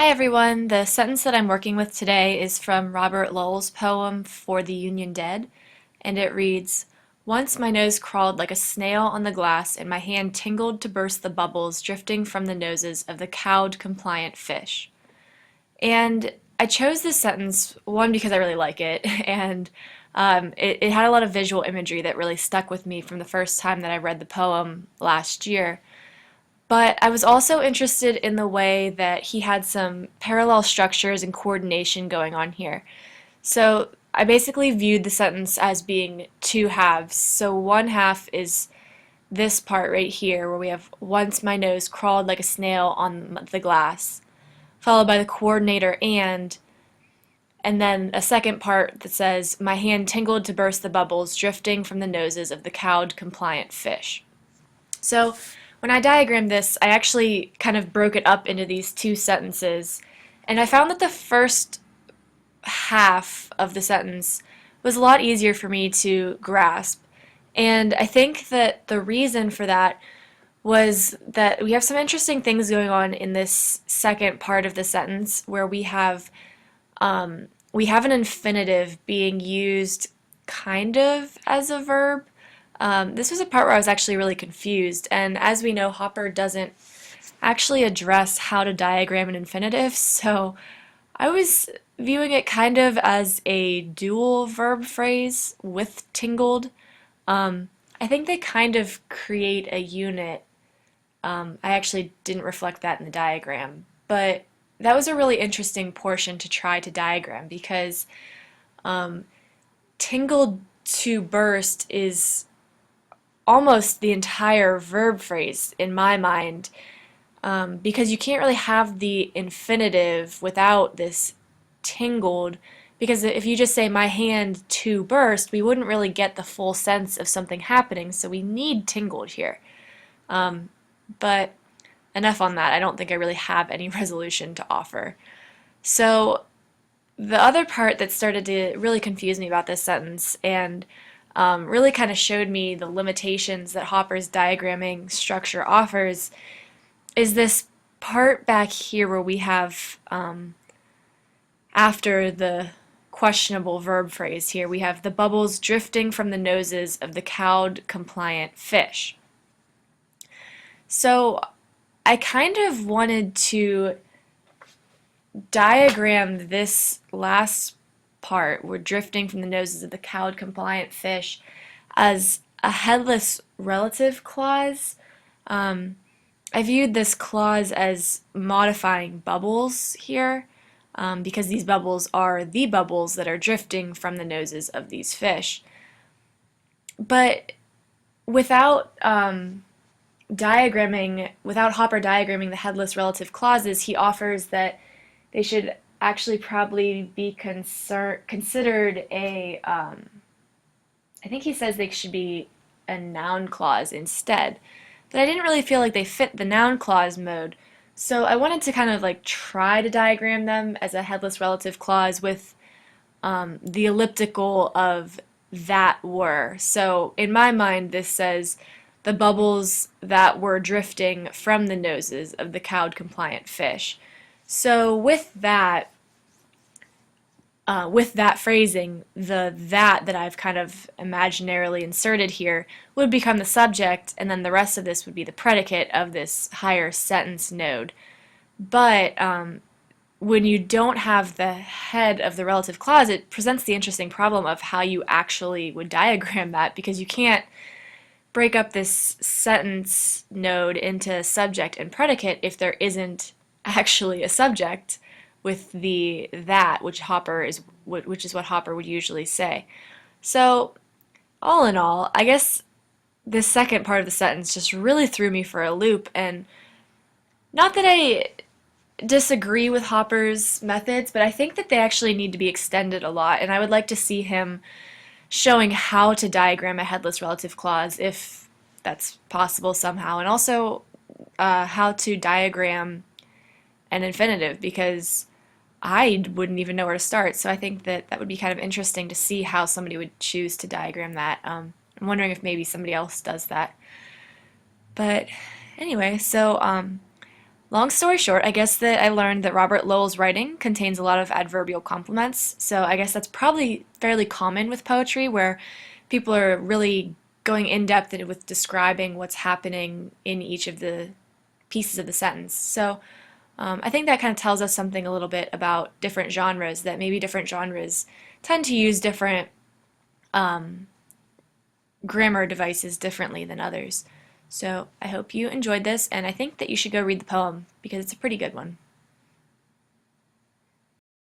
Hi everyone. The sentence that I'm working with today is from Robert Lowell's poem For the Union Dead, and it reads, "Once my nose crawled like a snail on the glass, and my hand tingled to burst the bubbles drifting from the noses of the cowed, compliant fish." And I chose this sentence, one, because I really like it, and it had a lot of visual imagery that really stuck with me from the first time that I read the poem last year. But I was also interested in the way that he had some parallel structures and coordination going on here. So I basically viewed the sentence as being two halves. So one half is this part right here where we have once my nose crawled like a snail on the glass, followed by the coordinator and then a second part that says my hand tingled to burst the bubbles drifting from the noses of the cowed, compliant fish. So when I diagrammed this, I actually kind of broke it up into these two sentences, and I found that the first half of the sentence was a lot easier for me to grasp. And I think that the reason for that was that we have some interesting things going on in this second part of the sentence where we have an infinitive being used kind of as a verb. This was a part where I was actually really confused, and as we know, Hopper doesn't actually address how to diagram an infinitive, so I was viewing it kind of as a dual verb phrase with tingled. I think they kind of create a unit. I actually didn't reflect that in the diagram, but that was a really interesting portion to try to diagram because tingled to burst is almost the entire verb phrase in my mind, because you can't really have the infinitive without this tingled, because if you just say my hand to burst, we wouldn't really get the full sense of something happening, so we need tingled here. But enough on that. I don't think I really have any resolution to offer. So the other part that started to really confuse me about this sentence and really kind of showed me the limitations that Hopper's diagramming structure offers is this part back here where we have, after the questionable verb phrase here, we have the bubbles drifting from the noses of the cowed, compliant fish. So I kind of wanted to diagram this last part, we're drifting from the noses of the cowed, compliant fish, as a headless relative clause. I viewed this clause as modifying bubbles here, because these bubbles are the bubbles that are drifting from the noses of these fish. But without without Hopper diagramming the headless relative clauses, he offers that they should actually probably be considered a, I think he says they should be a noun clause instead. But I didn't really feel like they fit the noun clause mode. So I wanted to kind of like try to diagram them as a headless relative clause with the elliptical of that were. So in my mind, this says the bubbles that were drifting from the noses of the cowed, compliant fish. So with that phrasing, the that I've kind of imaginarily inserted here would become the subject, and then the rest of this would be the predicate of this higher sentence node. But when you don't have the head of the relative clause, it presents the interesting problem of how you actually would diagram that, because you can't break up this sentence node into subject and predicate if there isn't actually a subject with the that, which is what Hopper would usually say. So, all in all, I guess this second part of the sentence just really threw me for a loop, and not that I disagree with Hopper's methods, but I think that they actually need to be extended a lot, and I would like to see him showing how to diagram a headless relative clause, if that's possible somehow, and also how to diagram an infinitive, because I wouldn't even know where to start. So I think that that would be kind of interesting to see how somebody would choose to diagram that. I'm wondering if maybe somebody else does that. But anyway, so Long story short, I guess that I learned that Robert Lowell's writing contains a lot of adverbial complements, so I guess that's probably fairly common with poetry where people are really going in depth with describing what's happening in each of the pieces of the sentence. So I think that kind of tells us something a little bit about different genres, that maybe different genres tend to use different grammar devices differently than others. So I hope you enjoyed this, and I think that you should go read the poem because it's a pretty good one.